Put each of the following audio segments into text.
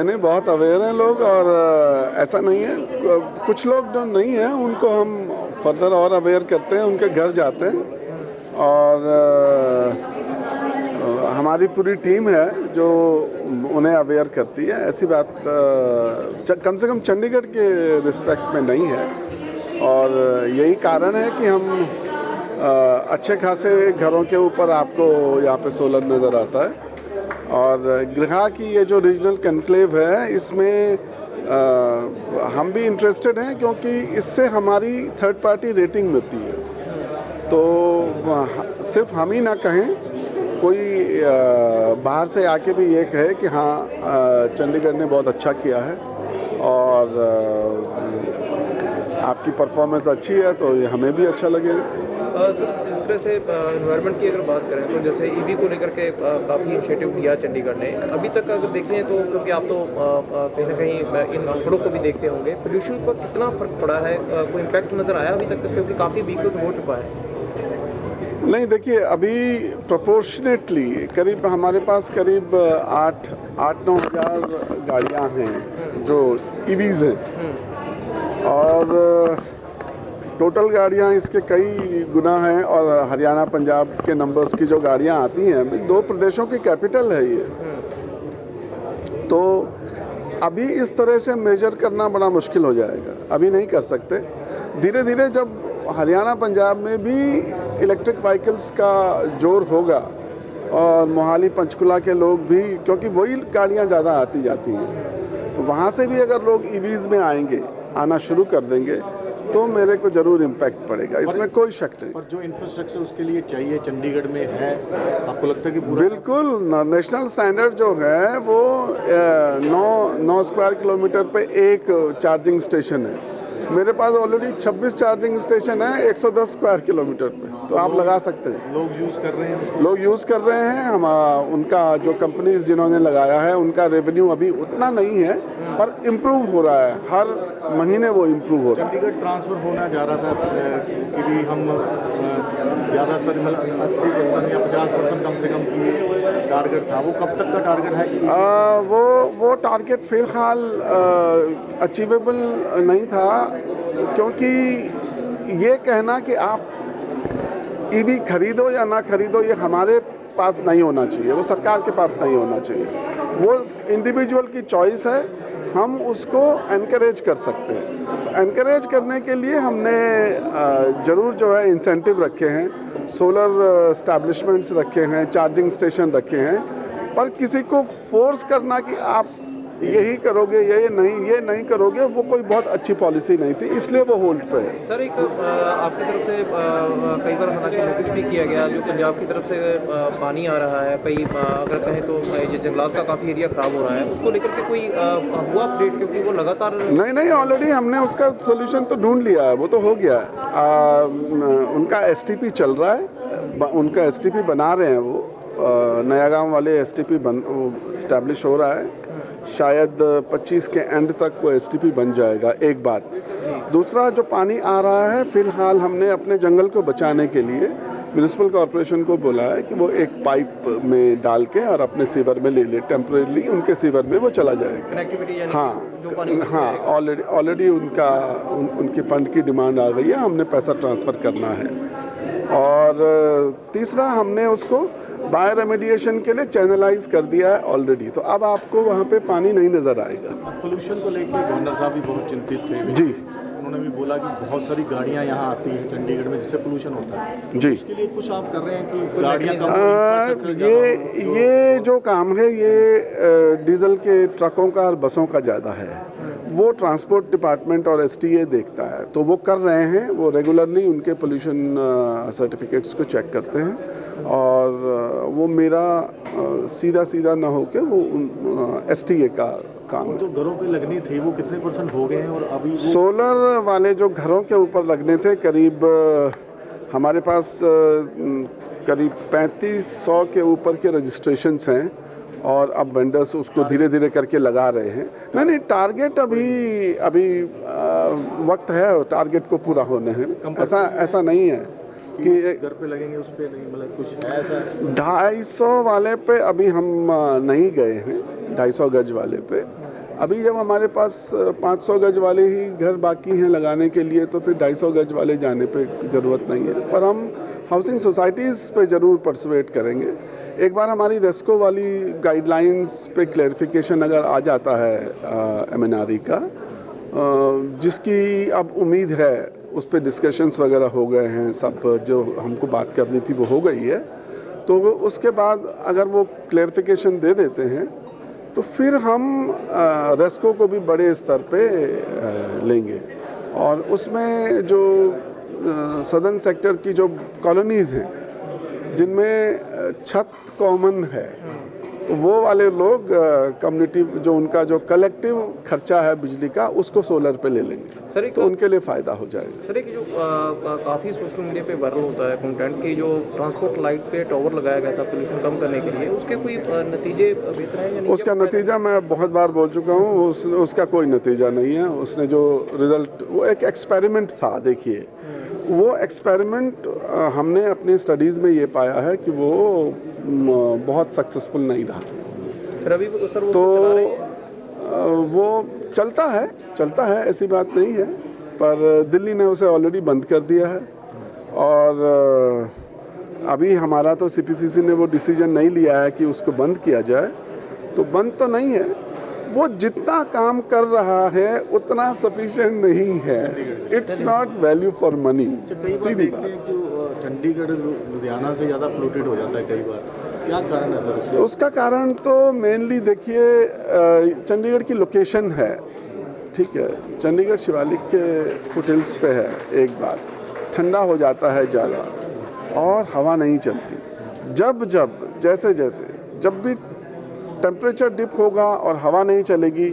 नहीं, बहुत अवेयर हैं लोग। और ऐसा नहीं है, कुछ लोग जो नहीं हैं उनको हम फर्दर और अवेयर करते हैं, उनके घर जाते हैं और हमारी पूरी टीम है जो उन्हें अवेयर करती है। ऐसी बात कम से कम चंडीगढ़ के रिस्पेक्ट में नहीं है। और यही कारण है कि हम अच्छे खासे घरों के ऊपर आपको यहाँ पे सोलर नज़र आता है। और गृहा की ये जो रीजनल कन्क्लेव है, इसमें हम भी इंटरेस्टेड हैं क्योंकि इससे हमारी थर्ड पार्टी रेटिंग मिलती है। तो सिर्फ हम ही ना कहें, कोई बाहर से आके भी ये कहे कि हाँ चंडीगढ़ ने बहुत अच्छा किया है और आपकी परफॉर्मेंस अच्छी है, तो ये हमें भी अच्छा लगेगा। सर, जिस तरह से एनवायरनमेंट की अगर बात करें तो जैसे ईवी को लेकर के काफ़ी इनिशिएटिव लिया चंडीगढ़ ने। अभी तक अगर देखें तो, क्योंकि आप तो कहीं ना कहीं इन आंकड़ों को भी देखते होंगे, पोल्यूशन पर कितना फ़र्क पड़ा है, कोई इम्पैक्ट नज़र आया अभी तक, क्योंकि काफ़ी व्हीकल्स हो चुका है? नहीं, देखिए अभी प्रोपोर्शनेटली करीब हमारे पास करीब 8-9 हज़ार गाड़ियाँ हैं जो ईवीज़ हैं और टोटल गाड़ियाँ इसके कई गुना हैं। और हरियाणा पंजाब के नंबर्स की जो गाड़ियाँ आती हैं, 2 प्रदेशों की कैपिटल है ये, तो अभी इस तरह से मेजर करना बड़ा मुश्किल हो जाएगा, अभी नहीं कर सकते। धीरे धीरे जब हरियाणा पंजाब में भी इलेक्ट्रिक व्हीकल्स का जोर होगा और मोहाली पंचकुला के लोग भी, क्योंकि वही गाड़ियाँ ज़्यादा आती जाती हैं, तो वहाँ से भी अगर लोग ईवीज़ में आना शुरू कर देंगे तो मेरे को ज़रूर इम्पैक्ट पड़ेगा, इसमें कोई शक नहीं। और जो इंफ्रास्ट्रक्चर उसके लिए चाहिए चंडीगढ़ में है, आपको लगता है कि पूरा? बिल्कुल, नेशनल स्टैंडर्ड जो है वो 9 स्क्वायर किलोमीटर पे एक चार्जिंग स्टेशन है। मेरे पास ऑलरेडी 26 चार्जिंग स्टेशन है 110 स्क्वायर किलोमीटर पे, तो आप लगा सकते हैं। लोग यूज़ कर रहे हैं? लोग यूज़ कर रहे हैं। हम उनका जो कंपनीज जिन्होंने लगाया है उनका रेवेन्यू अभी उतना नहीं है, पर इम्प्रूव हो रहा है, हर महीने वो इम्प्रूव हो रहा है। चंडीगढ़ ट्रांसफ़र होना जा रहा था कि भी हम ज़्यादातर 80% या 50% कम से कम की टारगेट था, वो कब तक का टारगेट है? वो टारगेट फ़िलहाल अचीवेबल नहीं था, क्योंकि ये कहना कि आप ईवी खरीदो या ना खरीदो ये हमारे पास नहीं होना चाहिए, वो सरकार के पास नहीं होना चाहिए। वो इंडिविजुअल की चॉइस है, हम उसको एनकरेज कर सकते हैं। तो एनकरेज करने के लिए हमने ज़रूर जो है इंसेंटिव रखे हैं, सोलर एस्टैब्लिशमेंट्स रखे हैं, चार्जिंग स्टेशन रखे हैं, पर किसी को फोर्स करना कि आप यही करोगे ये नहीं करोगे, वो कोई बहुत अच्छी पॉलिसी नहीं थी, इसलिए वो होल्ड पे है। सर, एक आपकी तरफ से कई बार हालांकि नोटिस भी किया गया, जो पंजाब की तरफ से पानी आ रहा है, कई अगर कहें तो ये जंगलात का काफ़ी एरिया ख़राब हो रहा है, उसको लेकर के कोई हुआ अपडेट? क्योंकि वो लगातार नहीं, ऑलरेडी हमने उसका सोल्यूशन तो ढूंढ लिया है, वो तो हो गया है। उनका STP चल रहा है, उनका STP बना रहे हैं, वो नया गांव वाले STP इस्टेब्लिश हो रहा है। शायद 25 के एंड तक वो STP बन जाएगा, एक बात। दूसरा, जो पानी आ रहा है, फ़िलहाल हमने अपने जंगल को बचाने के लिए म्यूनिसिपल कॉरपोरेशन को बोला है कि वो एक पाइप में डाल के और अपने सीवर में ले ले, टेम्परेरी उनके सीवर में वो चला जाएगा। कनेक्टिविटी हाँ, ऑलरेडी उनकी फ़ंड की डिमांड आ गई है, हमने पैसा ट्रांसफ़र करना है। और तीसरा, हमने उसको बायो रेमेडिएशन के लिए चैनलाइज कर दिया है ऑलरेडी, तो अब आपको वहाँ पे पानी नहीं नज़र आएगा। पोल्यूशन को लेकर गवर्नर साहब भी बहुत चिंतित थे जी। उन्होंने भी बोला कि बहुत सारी गाड़ियाँ यहाँ आती हैं चंडीगढ़ में, जिससे पोल्यूशन होता है जी। उसके लिए कुछ आप कर रहे हैं कि गाड़ियाँ कम? ये जो काम है ये डीजल के ट्रकों का और बसों का ज़्यादा है, वो ट्रांसपोर्ट डिपार्टमेंट और STA देखता है, तो वो कर रहे हैं। वो रेगुलरली उनके पोल्यूशन सर्टिफिकेट्स को चेक करते हैं और वो मेरा सीधा ना होके वो STA का काम है। जो घरों पे लगनी थी वो कितने % हो गए हैं? और अभी सोलर वाले जो घरों के ऊपर लगने थे, करीब हमारे पास करीब 3500 के ऊपर के रजिस्ट्रेशंस हैं और अब वेंडर्स उसको धीरे धीरे करके लगा रहे हैं। नहीं, टारगेट अभी वक्त है टारगेट को पूरा होने हैं। ऐसा नहीं है कि घर पे लगेंगे, उस पे नहीं, मतलब कुछ है ऐसा? 250 वाले पे अभी हम नहीं गए हैं, 250 गज वाले पे, अभी जब हमारे पास 500 गज वाले ही घर बाकी हैं लगाने के लिए, तो फिर 250 गज वाले जाने पे ज़रूरत नहीं है। पर हम हाउसिंग सोसाइटीज़ पे ज़रूर परसुएट करेंगे। एक बार हमारी रेस्को वाली गाइडलाइंस पे क्लैरिफिकेशन अगर आ जाता है MNRE का, जिसकी अब उम्मीद है, उस पर डिस्कशंस वगैरह हो गए हैं, सब जो हमको बात करनी थी वो हो गई है। तो उसके बाद अगर वो क्लैरिफिकेशन दे देते हैं तो फिर हम रेस्को को भी बड़े स्तर पे लेंगे, और उसमें जो सदर्न सेक्टर की जो कॉलोनीज़ हैं जिनमें छत कॉमन है, तो वो वाले लोग कम्युनिटी जो उनका जो कलेक्टिव खर्चा है बिजली का, उसको सोलर पे ले लेंगे। सर एक तो उनके लिए फ़ायदा हो जाएगा। सर एक जो काफ़ी सोशल मीडिया पे वायरल होता है कंटेंट की, जो ट्रांसपोर्ट लाइट पे टावर लगाया गया था पोल्यूशन कम करने के लिए, उसके कोई नतीजे बेहतर हैं या नहीं? उसका नतीजा मैं बहुत बार बोल चुका हूँ, उसका कोई नतीजा नहीं है। उसने जो रिज़ल्ट, वो एक एक्सपेरिमेंट था। देखिए, वो एक्सपेरिमेंट हमने अपनी स्टडीज़ में ये पाया है कि वो बहुत सक्सेसफुल नहीं रहा। फिर अभी सर वो तो चला रहे हैं? वो चलता है, ऐसी बात नहीं है, पर दिल्ली ने उसे ऑलरेडी बंद कर दिया है। और अभी हमारा तो CPCC ने वो डिसीजन नहीं लिया है कि उसको बंद किया जाए, तो बंद तो नहीं है। वो जितना काम कर रहा है उतना सफिशिएंट नहीं है। It's not value for money, सीधी बात। जो चंडीगढ़ लुधियाना से ज़्यादा पोल्यूटेड हो जाता है कई बार, क्या कारण है सर? उसका कारण तो मेनली देखिए चंडीगढ़ की लोकेशन है। ठीक है, चंडीगढ़ शिवालिक के फुटहिल्स पे है। एक बार ठंडा हो जाता है ज़्यादा और हवा नहीं चलती। जब भी टेम्परेचर डिप होगा और हवा नहीं चलेगी,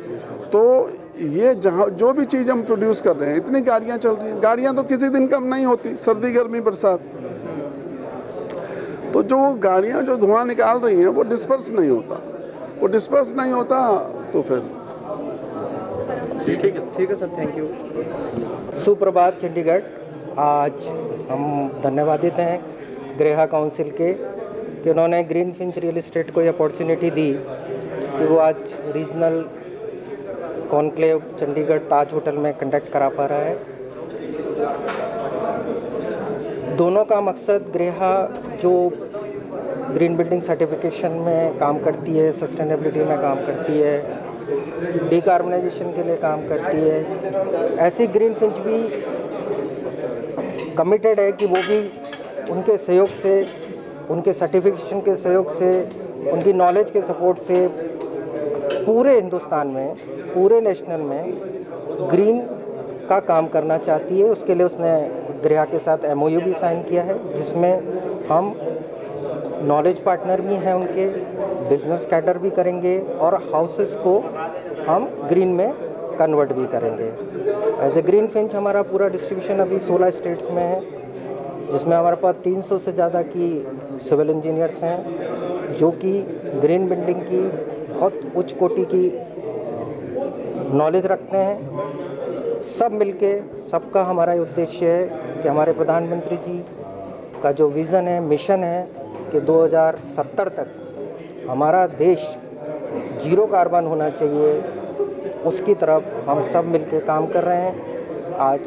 तो ये जहाँ जो भी चीज़ हम प्रोड्यूस कर रहे हैं, इतनी गाड़ियाँ चल रही हैं, गाड़ियाँ तो किसी दिन कम नहीं होती, सर्दी गर्मी बरसात। तो जो गाड़ियाँ जो धुआं निकाल रही हैं वो डिस्पर्स नहीं होता, तो फिर ठीक है सर, थैंक यू। सुप्रभात चंडीगढ़। आज हम धन्यवादित हैं गृह काउंसिल के कि उन्होंने ग्रीन फिंच रियल एस्टेट को ये अपॉर्चुनिटी दी कि वो आज रीजनल कॉन्क्लेव चंडीगढ़ ताज होटल में कंडक्ट करा पा रहा है। दोनों का मकसद गृह जो ग्रीन बिल्डिंग सर्टिफिकेशन में काम करती है, सस्टेनेबिलिटी में काम करती है, डिकार्बनाइजेशन के लिए काम करती है, ऐसी ग्रीन फिंच भी कमिटेड है कि वो भी उनके सहयोग से, उनके सर्टिफिकेशन के सहयोग से, उनकी नॉलेज के सपोर्ट से पूरे हिंदुस्तान में, पूरे नेशनल में ग्रीन का काम करना चाहती है। उसके लिए उसने गृह के साथ MOU भी साइन किया है, जिसमें हम नॉलेज पार्टनर भी हैं, उनके बिजनेस कैडर भी करेंगे और हाउसेस को हम ग्रीन में कन्वर्ट भी करेंगे। एज ए ग्रीन फिंच हमारा पूरा डिस्ट्रीब्यूशन अभी 16 स्टेट्स में है, जिसमें हमारे पास 300 से ज़्यादा की सिविल इंजीनियर्स हैं जो कि ग्रीन बिल्डिंग की बहुत उच्च कोटि की नॉलेज रखते हैं। सब मिलके, सबका हमारा उद्देश्य है कि हमारे प्रधानमंत्री जी का जो विज़न है, मिशन है कि 2070 तक हमारा देश जीरो कार्बन होना चाहिए, उसकी तरफ हम सब मिलके काम कर रहे हैं। आज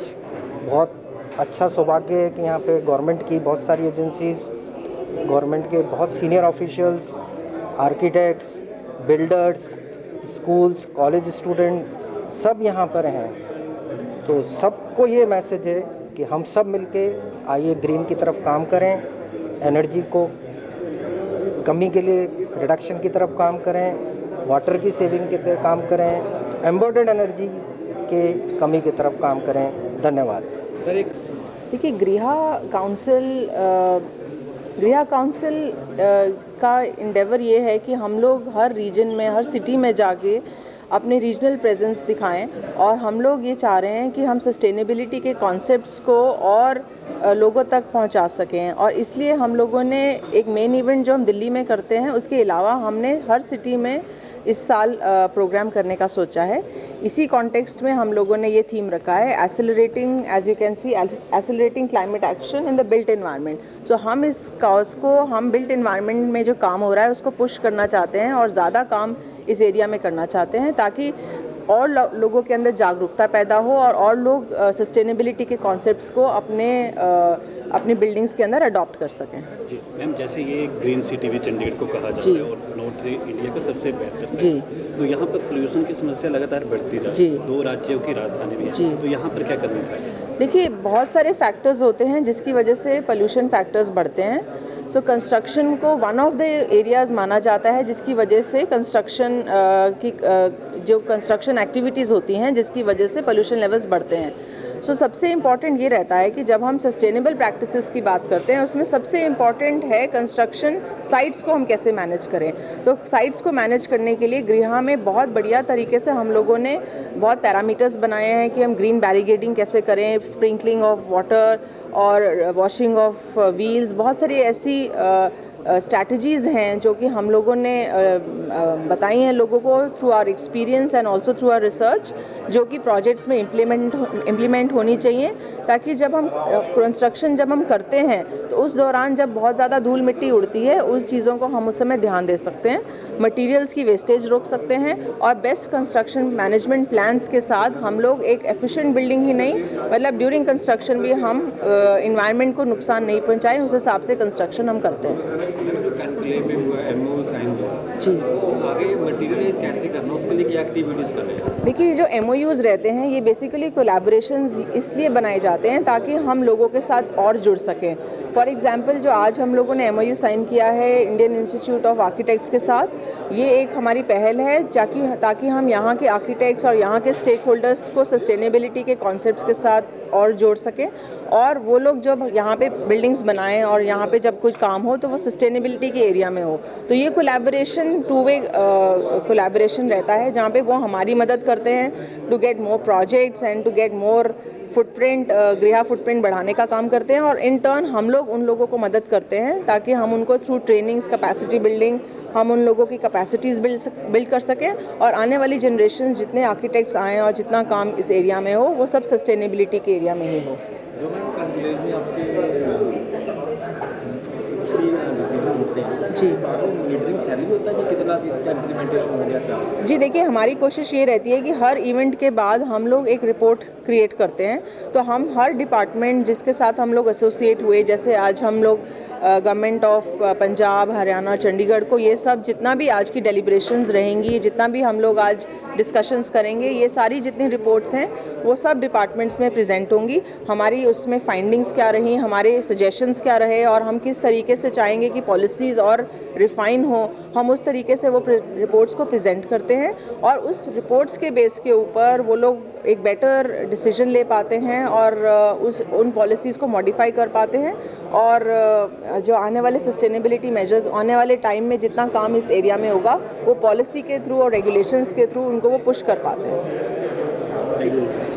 बहुत अच्छा सौभाग्य है कि यहाँ पे गवर्नमेंट की बहुत सारी एजेंसीज़, गवर्नमेंट के बहुत senior officials, architects, builders, schools, college student सब यहाँ पर हैं। तो सबको ये मैसेज है कि हम सब मिलके आइए ग्रीन की तरफ काम करें, एनर्जी को कमी के लिए रिडक्शन की तरफ काम करें, वाटर की सेविंग की तरफ काम करें, एम्बर्डेड एनर्जी के कमी की तरफ काम करें। धन्यवाद सर। एक देखिए, गृह काउंसिल का इंडेवर ये है कि हम लोग हर रीजन में, हर सिटी में जाके अपने रीजनल प्रेजेंस दिखाएं, और हम लोग ये चाह रहे हैं कि हम सस्टेनेबिलिटी के कॉन्सेप्ट्स को और लोगों तक पहुंचा सकें। और इसलिए हम लोगों ने एक मेन इवेंट जो हम दिल्ली में करते हैं, उसके अलावा हमने हर सिटी में इस साल प्रोग्राम करने का सोचा है। इसी कॉन्टेक्स्ट में हम लोगों ने ये थीम रखा है, accelerating, as you can see, accelerating climate action in the built environment. So हम इस कॉज को, हम बिल्ट एनवायरनमेंट में जो काम हो रहा है उसको पुश करना चाहते हैं और ज़्यादा काम इस एरिया में करना चाहते हैं, ताकि और लोगों के अंदर जागरूकता पैदा हो और लोग सस्टेनेबिलिटी के कॉन्सेप्ट्स को अपनी बिल्डिंग्स के अंदर अडॉप्ट कर सकें। जी मैम, जैसे ये ग्रीन सिटी भी चंडीगढ़ को कहा जाता है और नॉर्थ इंडिया का सबसे बेहतर जी, तो यहाँ पर पोल्यूशन की समस्या लगातार बढ़ती जा रही है, 2 राज्यों की राजधानी भी है, तो यहाँ पर क्या करना है? देखिए बहुत सारे फैक्टर्स होते हैं जिसकी वजह से पोल्यूशन फैक्टर्स बढ़ते हैं। सो कंस्ट्रक्शन को वन ऑफ द एरियाज़ माना जाता है जिसकी वजह से कंस्ट्रक्शन जो कंस्ट्रक्शन एक्टिविटीज़ होती हैं जिसकी वजह से पोल्यूशन लेवल्स बढ़ते हैं। सो सबसे इम्पॉर्टेंट ये रहता है कि जब हम सस्टेनेबल प्रैक्टिसेस की बात करते हैं उसमें सबसे इम्पॉर्टेंट है कंस्ट्रक्शन साइट्स को हम कैसे मैनेज करें। तो साइट्स को मैनेज करने के लिए गृह में बहुत बढ़िया तरीके से हम लोगों ने बहुत पैरामीटर्स बनाए हैं कि हम ग्रीन बैरिगेडिंग कैसे करें, स्प्रिंकलिंग ऑफ वाटर और वॉशिंग ऑफ व्हील्स, बहुत सारी ऐसी स्ट्रैटेजीज़ हैं जो कि हम लोगों ने बताई हैं लोगों को through our experience and also through our research, जो कि प्रोजेक्ट्स में इम्प्लीमेंट होनी चाहिए, ताकि जब हम कंस्ट्रक्शन जब हम करते हैं तो उस दौरान जब बहुत ज़्यादा धूल मिट्टी उड़ती है उस चीज़ों को हम उस समय ध्यान दे सकते हैं, मटेरियल्स की वेस्टेज रोक सकते हैं और बेस्ट कंस्ट्रक्शन मैनेजमेंट प्लान्स के साथ हम लोग एक एफिशिएंट बिल्डिंग ही नहीं, मतलब ड्यूरिंग कंस्ट्रक्शन भी हम इन्वायरमेंट को नुकसान नहीं पहुँचाएं, उस हिसाब से कंस्ट्रक्शन हम करते हैं। जो कैलकुले में हुआ एमओ साइन हुआ जी, तो आगे मटेरियलाइज कैसे करना, उसके लिए क्या एक्टिविटीज़ कर रहे हैं? देखिए ये जो MOUs रहते हैं ये बेसिकली कोलैबोरेशंस इसलिए बनाए जाते हैं ताकि हम लोगों के साथ और जुड़ सकें। फॉर एग्जांपल जो आज हम लोगों ने MOU साइन किया है इंडियन इंस्टीट्यूट ऑफ आर्किटेक्ट्स के साथ, ये एक हमारी पहल है ताकि हम यहाँ के आर्किटेक्ट्स और यहाँ के स्टेक होल्डर्स को सस्टेनेबिलिटी के कॉन्सेप्ट्स के साथ और जोड़ सकें और वो लोग जब यहाँ पे बिल्डिंग्स बनाएं और यहाँ पे जब कुछ काम हो तो वो सस्टेनेबिलिटी के एरिया में हो। तो ये कोलैबोरेशन टू वे कोलैबोरेशन रहता है जहाँ पे वो हमारी मदद करते हैं to get more projects and to get more footprint, गृह फुटप्रिंट बढ़ाने का काम करते हैं और इन टर्न हम लोग उन लोगों को मदद करते हैं ताकि हम उनको थ्रू ट्रेनिंग्स, कैपेसिटी बिल्डिंग, हम उन लोगों की कैपेसिटीज़ बिल्ड कर सकें और आने वाली जनरेशन जितने आर्किटेक्ट्स आएँ और जितना काम इस एरिया में हो वो सब सस्टेनेबिलिटी के एरिया में ही हो। जो विलेज में आपके डिसीजन होते हैं जी मीटिंग सैलरी होता है कि कितना इसका इम्प्लीमेंटेशन हो गया क्या? जी देखिए हमारी कोशिश ये रहती है कि हर इवेंट के बाद हम लोग एक रिपोर्ट क्रिएट करते हैं, तो हम हर डिपार्टमेंट जिसके साथ हम लोग एसोसिएट हुए, जैसे आज हम लोग गवर्नमेंट ऑफ पंजाब, हरियाणा, चंडीगढ़ को ये सब जितना भी आज की डेलिब्रेशंस रहेंगी, जितना भी हम लोग आज डिस्कशंस करेंगे, ये सारी जितनी रिपोर्ट्स हैं वो सब डिपार्टमेंट्स में प्रेजेंट होंगी। हमारी उसमें फाइंडिंग्स क्या रही, हमारे सजेशंस क्या रहे और हम किस तरीके से चाहेंगे कि पॉलिसीज़ और रिफ़ाइन हो, हम उस तरीके से वो रिपोर्ट्स को प्रेजेंट करते हैं और उस रिपोर्ट्स के बेस के ऊपर वो लोग एक बेटर डिसीजन ले पाते हैं और उन पॉलिसीज़ को मॉडिफाई कर पाते हैं और जो आने वाले सस्टेनेबिलिटी मेजर्स आने वाले टाइम में जितना काम इस एरिया में होगा वो पॉलिसी के थ्रू और रेगुलेशंस के थ्रू उनको वो पुश कर पाते हैं।